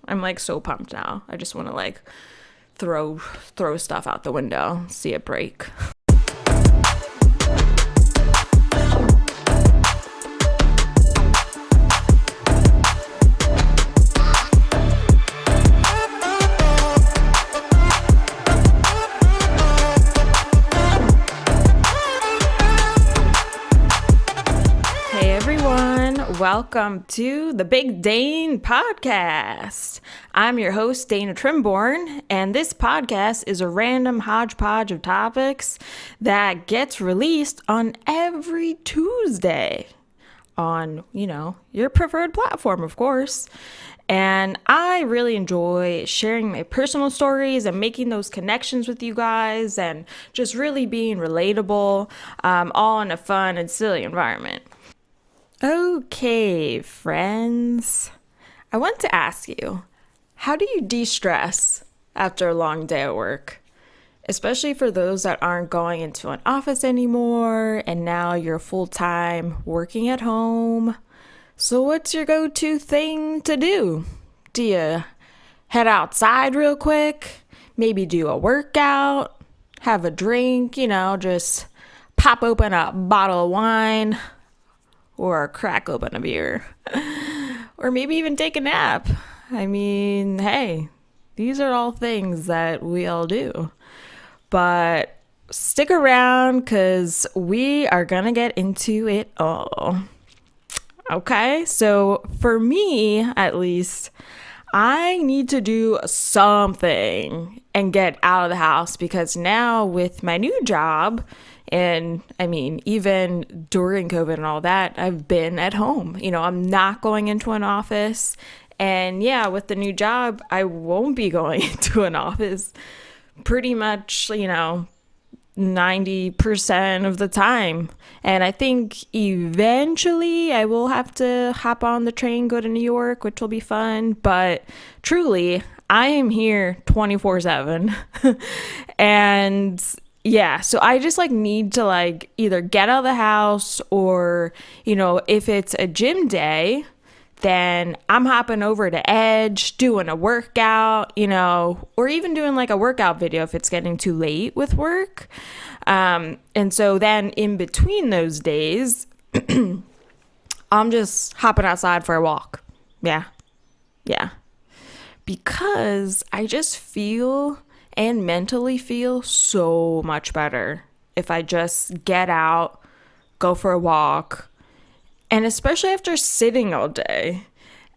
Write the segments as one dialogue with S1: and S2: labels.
S1: I'm like so pumped now. I just want to like throw stuff out the window, see it break. Welcome to the Big Dane podcast. I'm your host, Dana Trimborn, and this podcast is a random hodgepodge of topics that gets released on every Tuesday on, your preferred platform, of course. And I really enjoy sharing my personal stories and making those connections with you guys and just really being relatable, all in a fun and silly environment. Okay, friends, I want to ask you, how do you de-stress after a long day at work? Especially for those that aren't going into an office anymore and now you're full-time working at home. So what's your go-to thing to do? Do you head outside real quick? Maybe do a workout? Have a drink? Just pop open a bottle of wine? Or crack open a beer, or maybe even take a nap. I mean, hey, these are all things that we all do. But stick around because we are going to get into it all. Okay, so for me, at least, I need to do something and get out of the house because now with my new job, and I mean, even during COVID and all that, I've been at home. I'm not going into an office. And yeah, with the new job, I won't be going into an office pretty much, 90% of the time. And I think eventually I will have to hop on the train, go to New York, which will be fun. But truly, I am here 24/7. And yeah, so I just need to either get out of the house or, if it's a gym day, then I'm hopping over to Edge, doing a workout, or even doing a workout video if it's getting too late with work. And so then in between those days, I'm just hopping outside for a walk. Yeah. Because I just feel and mentally feel so much better if I just get out, go for a walk, and especially after sitting all day.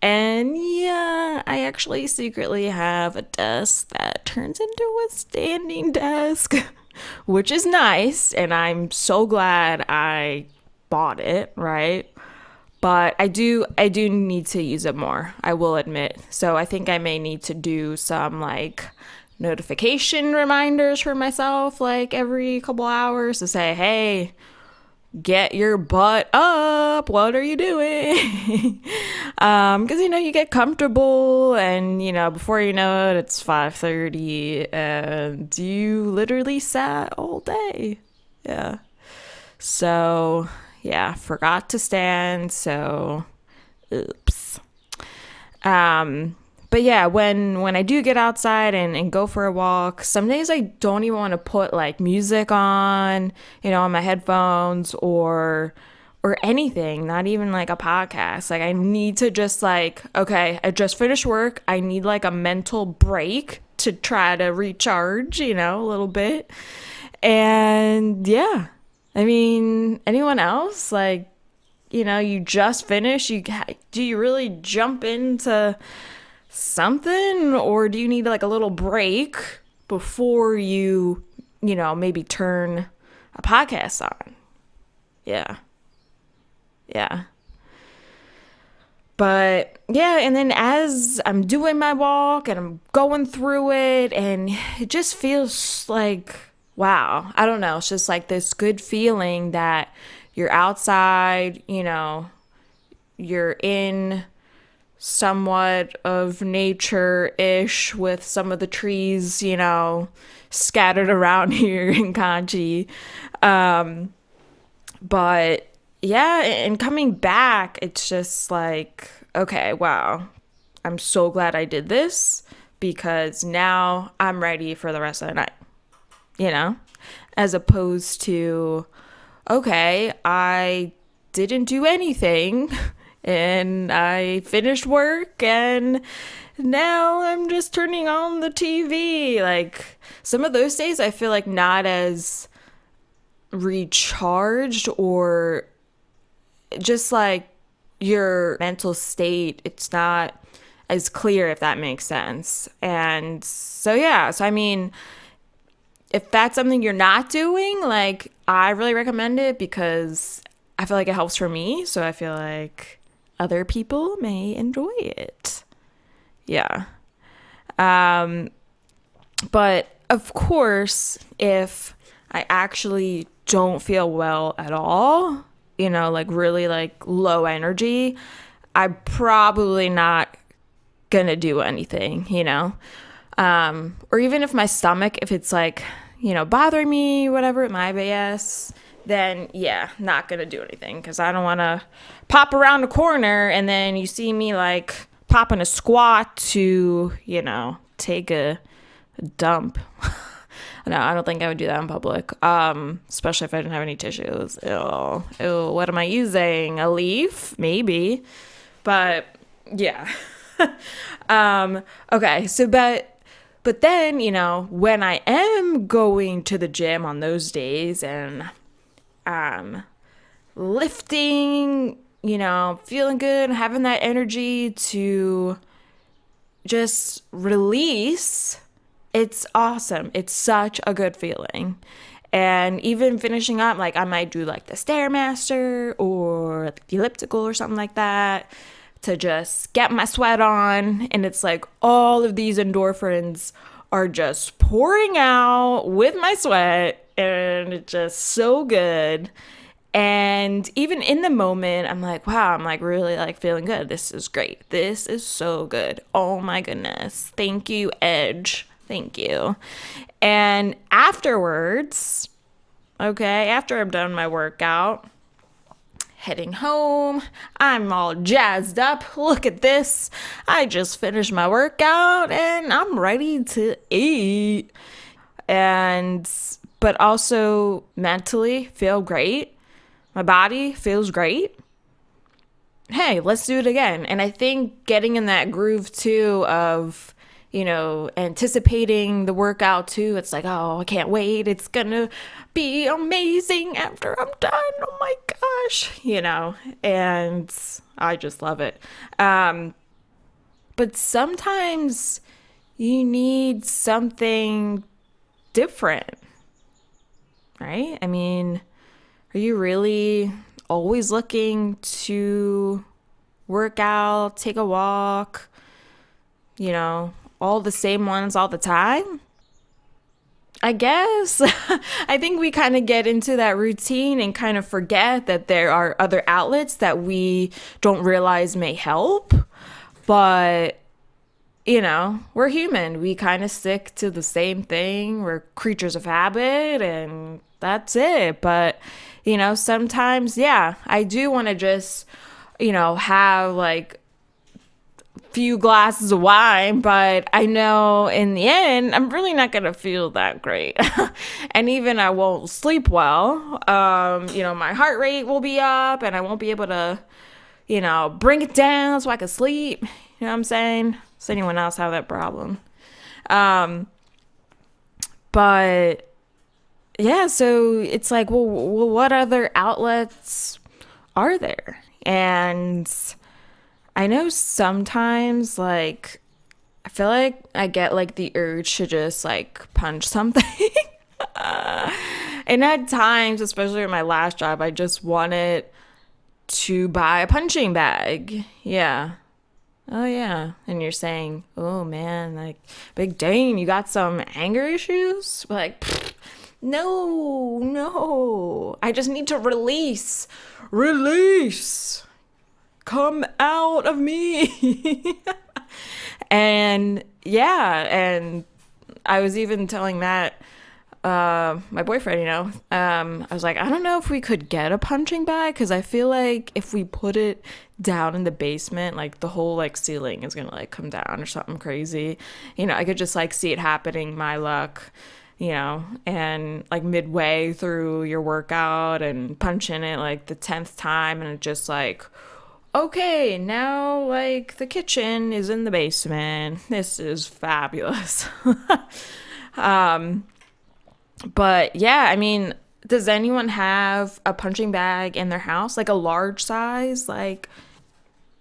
S1: And yeah, I actually secretly have a desk that turns into a standing desk, which is nice, and I'm so glad I bought it, right? But I do need to use it more, I will admit. So I think I may need to do some notification reminders for myself every couple hours to say, hey, get your butt up, what are you doing? Because you get comfortable and before you know it, it's 5:30 and you literally sat all day. Yeah, so yeah, forgot to stand, so oops. But yeah, when I do get outside and go for a walk, some days I don't even want to put music on my headphones or anything, not even a podcast. I need to just okay, I just finished work. I need a mental break to try to recharge, a little bit. And yeah, I mean, anyone else? You just finished, do you really jump into something, or do you need a little break before you maybe turn a podcast on? Yeah But yeah, and then as I'm doing my walk and I'm going through it, and it just feels wow, I don't know, it's just this good feeling that you're outside, you're in somewhat of nature-ish with some of the trees, scattered around here in Kanchi. But yeah, and coming back, it's just okay, wow. I'm so glad I did this because now I'm ready for the rest of the night, you know, as opposed to, okay, I didn't do anything and I finished work and now I'm just turning on the TV. Like some of those days I feel like not as recharged, or just like your mental state, it's not as clear, if that makes sense. And so, yeah, so I mean, if that's something you're not doing, like, I really recommend it because I feel like it helps for me. So I feel like other people may enjoy it. Yeah. But of course, if I actually don't feel well at all, you know, like really like low energy, I'm probably not gonna do anything, you know? Or even if my stomach, if it's like, you know, bothering me, whatever it might be, yes, then yeah, not gonna do anything because I don't want to pop around the corner and then you see me like popping a squat to, you know, take a dump. No, I don't think I would do that in public, especially if I didn't have any tissues. Ew, ew, what am I using? A leaf? Maybe. But yeah. Okay, so but then, you know, when I am going to the gym on those days and lifting, you know, feeling good, having that energy to just release, it's awesome. It's such a good feeling. And even finishing up, like I might do like the Stairmaster or the elliptical or something like that to just get my sweat on. And it's like all of these endorphins are just pouring out with my sweat, and it's just so good. And even in the moment, I'm like, wow, I'm like really like feeling good. This is great. This is so good. Oh my goodness. Thank you, Edge. Thank you. And afterwards, okay, after I've done my workout, heading home, I'm all jazzed up. Look at this. I just finished my workout and I'm ready to eat. And, but also mentally feel great. My body feels great. Hey, let's do it again. And I think getting in that groove too of, you know, anticipating the workout too. It's like, oh, I can't wait. It's gonna be amazing after I'm done. Oh my gosh, you know, and I just love it. But sometimes you need something different, right? I mean, are you really always looking to work out, take a walk, you know, all the same ones all the time? I guess. I think we kind of get into that routine and kind of forget that there are other outlets that we don't realize may help. But, you know, we're human. We kind of stick to the same thing. We're creatures of habit and that's it. But, you know, sometimes, yeah, I do want to just, you know, have like few glasses of wine, but I know in the end I'm really not gonna feel that great. And even I won't sleep well. You know, my heart rate will be up and I won't be able to, you know, bring it down so I can sleep. You know what I'm saying? Does anyone else have that problem? But yeah, so it's like, well, what other outlets are there? And I know sometimes, like, I feel like I get, like, the urge to just, like, punch something. And at times, especially in my last job, I just wanted to buy a punching bag. Yeah. Oh, yeah. And you're saying, oh, man, like, Big Dane, you got some anger issues? Like, no. I just need to release. Come out of me. And yeah, and I was even telling Matt my boyfriend, I was like, I don't know if we could get a punching bag because I feel like if we put it down in the basement, like the whole like ceiling is gonna like come down or something crazy. I could just like see it happening, my luck, and like midway through your workout and punch in it like the 10th time and it just like, okay, now like the kitchen is in the basement. This is fabulous. But yeah, I mean, does anyone have a punching bag in their house? Like a large size, like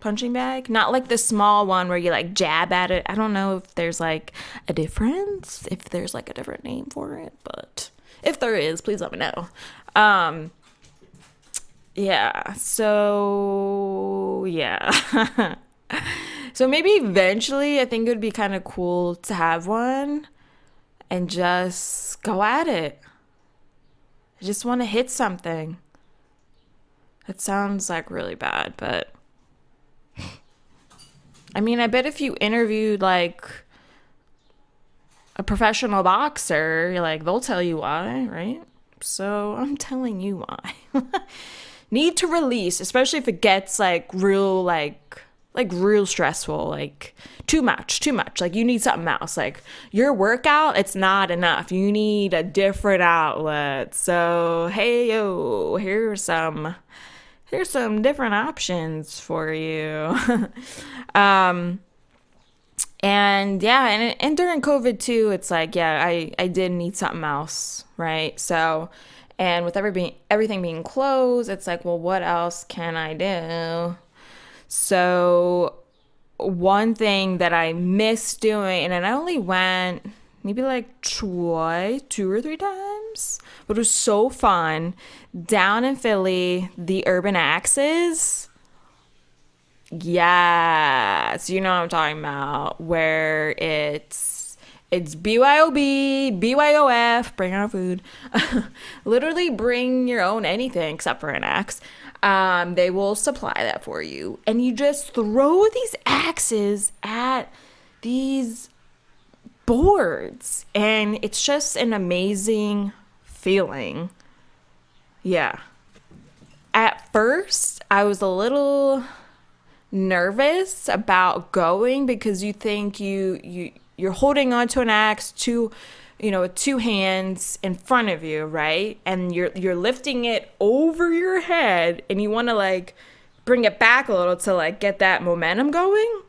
S1: punching bag? Not like the small one where you like jab at it. I don't know if there's like a difference, if there's like a different name for it, but if there is, please let me know. Yeah, so yeah. So maybe eventually I think it would be kind of cool to have one and just go at it. I just want to hit something. That sounds like really bad, but I mean, I bet if you interviewed like a professional boxer, like they'll tell you why, right? So I'm telling you why. Need to release, especially if it gets like real real stressful, like too much, like you need something else, like your workout, it's not enough, you need a different outlet. So hey, yo, here's some different options for you. And yeah, and during COVID too, it's like, yeah, I did need something else, right? So, and with everything being closed, it's like, well, what else can I do? So one thing that I miss doing, and I only went maybe like twice, 2 or 3 times, but it was so fun. Down in Philly, the Urban Axis. Yes, you know what I'm talking about, where it's BYOB, BYOF, bring our food. Literally bring your own anything except for an axe. They will supply that for you. And you just throw these axes at these boards. And it's just an amazing feeling. Yeah. At first, I was a little nervous about going because you think you're holding onto an axe with 2 hands in front of you, right? And you're lifting it over your head and you want to like bring it back a little to like get that momentum going.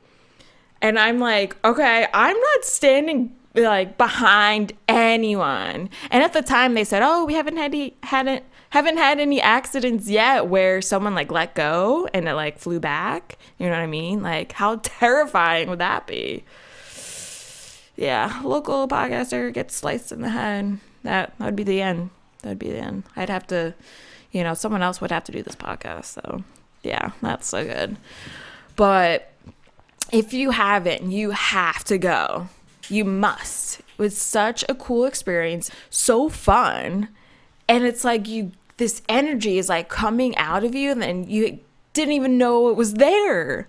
S1: And I'm like, okay, I'm not standing like behind anyone. And at the time they said, oh, we haven't had any accidents yet where someone like let go and it like flew back. You know what I mean? Like how terrifying would that be? Yeah, local podcaster gets sliced in the head. That would be the end. That'd be the end. I'd have to, someone else would have to do this podcast. So yeah, that's so good. But if you haven't, you have to go. You must. It was such a cool experience. So fun. And it's like this energy is like coming out of you and then you didn't even know it was there.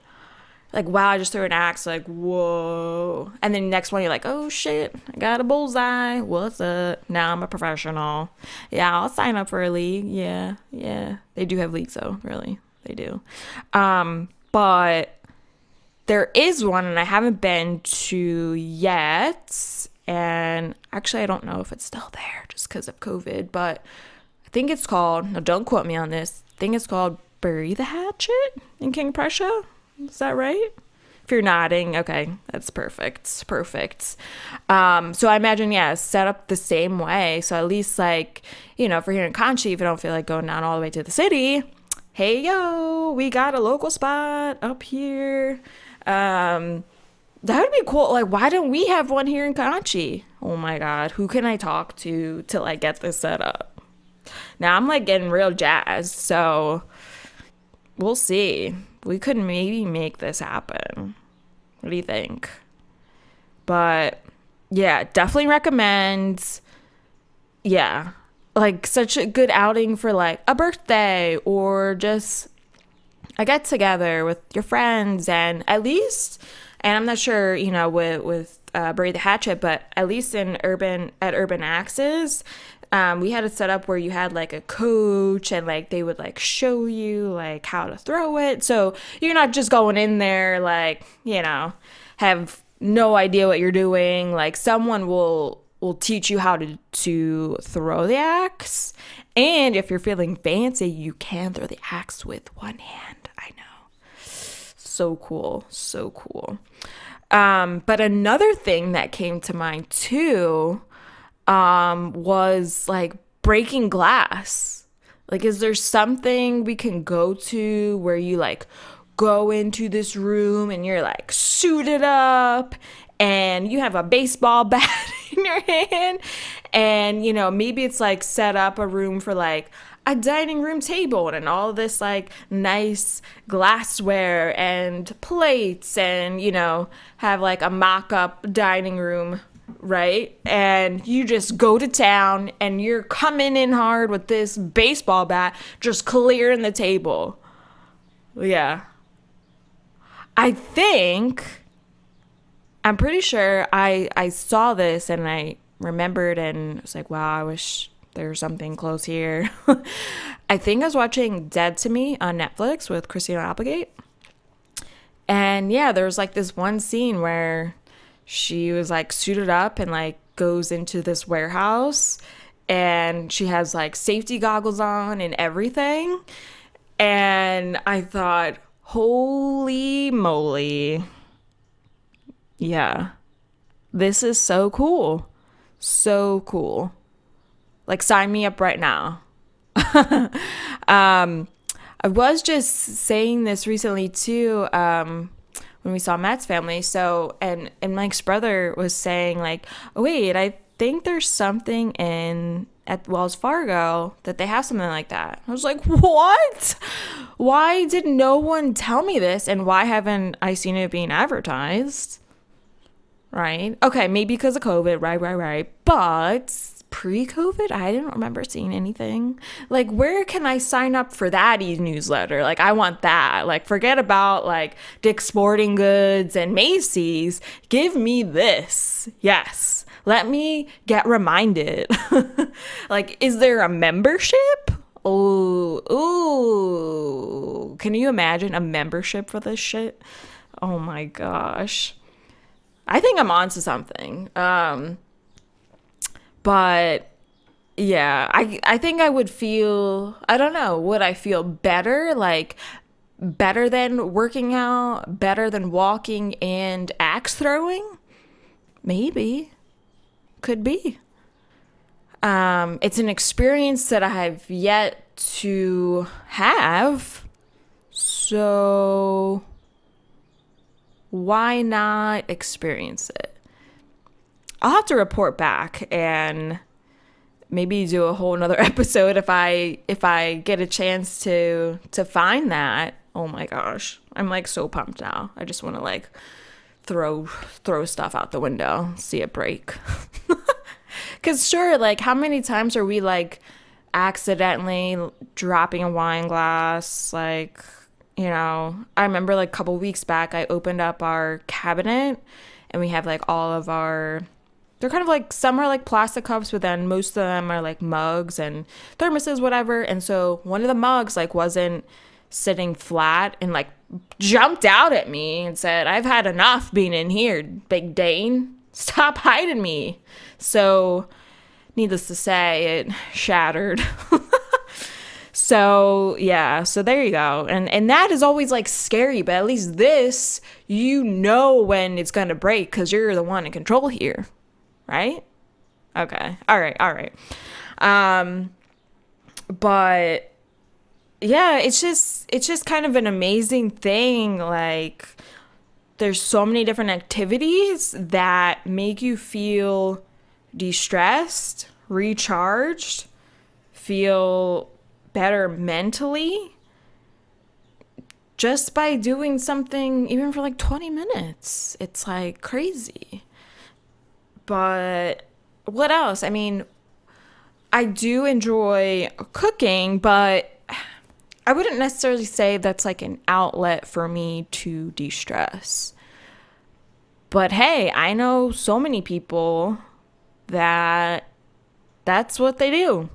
S1: Like, wow, I just threw an axe. Like, whoa. And then next one, you're like, oh, shit, I got a bullseye. What's up? Now I'm a professional. Yeah, I'll sign up for a league. Yeah. They do have leagues, though, really. They do. But there is one, and I haven't been to yet. And actually, I don't know if it's still there just because of COVID. But I think it's called, now don't quote me on this, I think it's called Bury the Hatchet in King Prussia. Is that right? If you're nodding, okay, that's perfect. Perfect. So I imagine, yeah, set up the same way. So at least like, if we're here in Conchi, if you don't feel like going down all the way to the city, hey, yo, we got a local spot up here. That would be cool. Like, why don't we have one here in Conchi? Oh my God, who can I talk to till I get this set up? Now I'm like getting real jazzed, so we'll see. We could maybe make this happen. What do you think? But yeah, definitely recommend. Yeah, like such a good outing for like a birthday or just a get together with your friends. And at least And I'm not sure, with Bury the Hatchet, but at least at Urban Axis, we had it set up where you had like a coach and like they would like show you like how to throw it. So you're not just going in there like, have no idea what you're doing. Like someone will teach you how to throw the axe. And if you're feeling fancy, you can throw the axe with one hand. I know. So cool. So cool. But another thing that came to mind too, was like breaking glass. Like, is there something we can go to where you like go into this room and you're like suited up and you have a baseball bat in your hand and, maybe it's like set up a room for like a dining room table and all this like nice glassware and plates and, have like a mock-up dining room, right? And you just go to town and you're coming in hard with this baseball bat, just clearing the table. Yeah. I'm pretty sure I saw this and I remembered and was like, wow, I wish there was something close here. I think I was watching Dead to Me on Netflix with Christina Applegate. And yeah, there was like this one scene where she was like suited up and like goes into this warehouse and she has like safety goggles on and everything. And I thought, holy moly. Yeah, this is so cool. So cool. Like, sign me up right now. I was just saying this recently too, when we saw Matt's family. So, and Mike's brother was saying like, oh, wait, I think there's something at Wells Fargo that they have something like that. I was like, what? Why did no one tell me this? And why haven't I seen it being advertised? Right? Okay, maybe because of COVID, right. But pre-COVID, I didn't remember seeing anything. Like, where can I sign up for that e-newsletter? Like, I want that. Like, forget about like Dick's Sporting Goods and Macy's. Give me this. Yes. Let me get reminded. Like, is there a membership? Ooh. Can you imagine a membership for this shit? Oh my gosh. I think I'm onto something. But yeah, I think I would feel, I don't know, would I feel better? Like better than working out, better than walking and axe throwing? Maybe. Could be. It's an experience that I have yet to have. So why not experience it? I'll have to report back and maybe do a whole nother episode if I get a chance to find that. Oh my gosh. I'm like so pumped now. I just want to like throw stuff out the window, see it break. Cause sure, like how many times are we like accidentally dropping a wine glass? Like, I remember like a couple weeks back I opened up our cabinet and we have like all of our, they're kind of like, some are like plastic cups, but then most of them are like mugs and thermoses, whatever. And so one of the mugs like wasn't sitting flat and like jumped out at me and said, I've had enough being in here, Big Dane. Stop hiding me. So needless to say, it shattered. So yeah, so there you go. And that is always like scary, but at least this, when it's gonna break because you're the one in control here. Right? Okay. All right. But yeah, it's just kind of an amazing thing. Like there's so many different activities that make you feel de-stressed, recharged, feel better mentally just by doing something even for like 20 minutes. It's like crazy. But what else? I mean, I do enjoy cooking, but I wouldn't necessarily say that's like an outlet for me to de-stress. But hey, I know so many people that's what they do.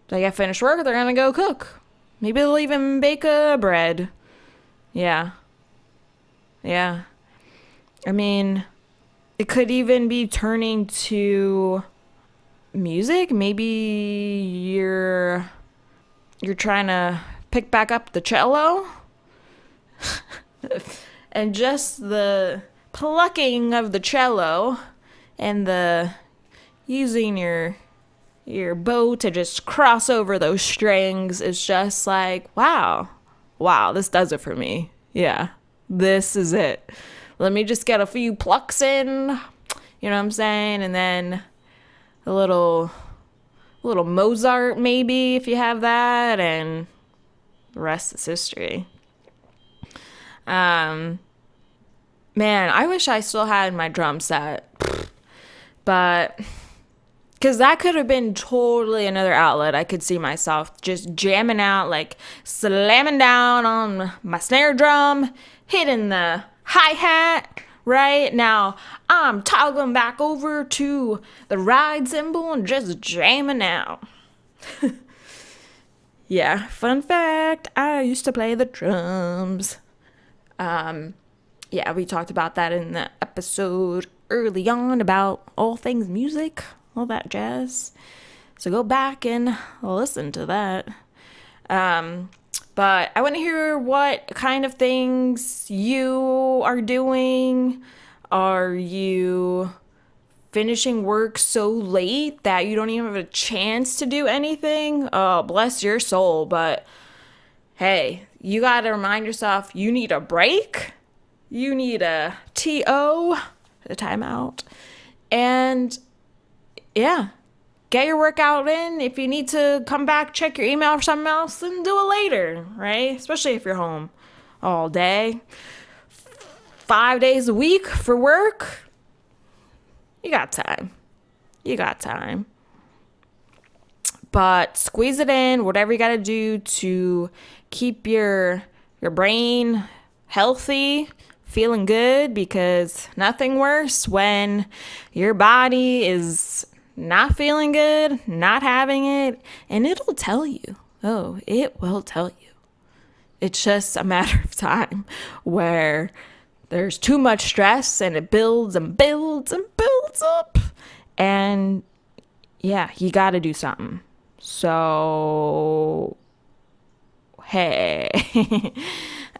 S1: They get finished work, they're gonna go cook. Maybe they'll even bake a bread. Yeah. Yeah. I mean, it could even be turning to music. Maybe you're trying to pick back up the cello. And just the plucking of the cello and the using your bow to just cross over those strings is just like, wow, this does it for me. Yeah, this is it. Let me just get a few plucks in, you know what I'm saying? And then a little Mozart maybe, if you have that, and the rest is history. Man, I wish I still had my drum set, but because that could have been totally another outlet. I could see myself just jamming out, like slamming down on my snare drum, hitting the hi-hat. Right now, I'm toggling back over to the ride cymbal and just jamming out. Yeah, fun fact, I used to play the drums. Yeah, we talked about that in the episode early on about all things music, all that jazz. So go back and listen to that. But I want to hear what kind of things you are doing. Are you finishing work so late that you don't even have a chance to do anything? Oh, bless your soul. But hey, you got to remind yourself you need a break. You need a TO, a timeout. And yeah, get your workout in. If you need to come back, check your email for something else, then do it later, right? Especially if you're home all day, 5 days a week for work. You got time. But squeeze it in, whatever you got to do to keep your brain healthy, feeling good, because nothing worse when your body is not feeling good, not having it, and it'll tell you. Oh, it will tell you. It's just a matter of time where there's too much stress and it builds and builds and builds up. And yeah, you got to do something. So, hey.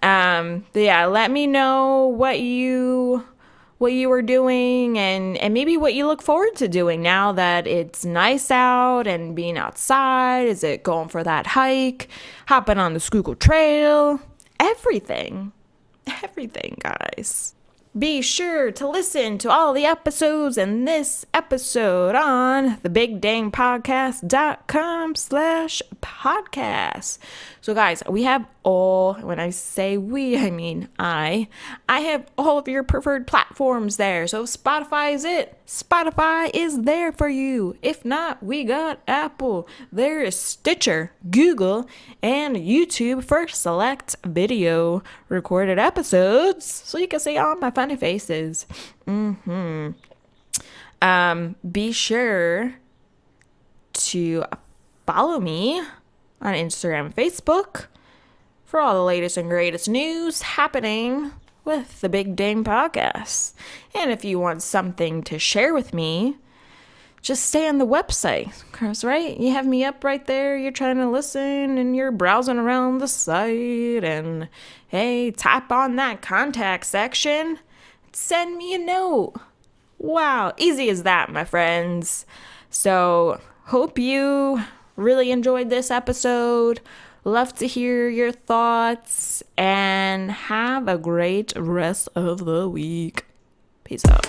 S1: Yeah, let me know what you are doing and maybe what you look forward to doing now that it's nice out and being outside. Is it going for that hike, hopping on the Schuylkill Trail? Everything, guys. Be sure to listen to all the episodes and this episode on thebigdanepodcast.com/podcast. So guys, we have all, when I say we, I mean I have all of your preferred platforms there. So if Spotify is it, Spotify is there for you. If not, we got Apple. There is Stitcher, Google, and YouTube for select video recorded episodes. So you can see all my funny faces. Be sure to follow me on Instagram and Facebook for all the latest and greatest news happening with the Big Dane podcast. And if you want something to share with me, just stay on the website. Because, right, you have me up right there. You're trying to listen and you're browsing around the site. And, hey, tap on that contact section. Send me a note. Wow, easy as that, my friends. So, hope you really enjoyed this episode. Love to hear your thoughts and have a great rest of the week. Peace out.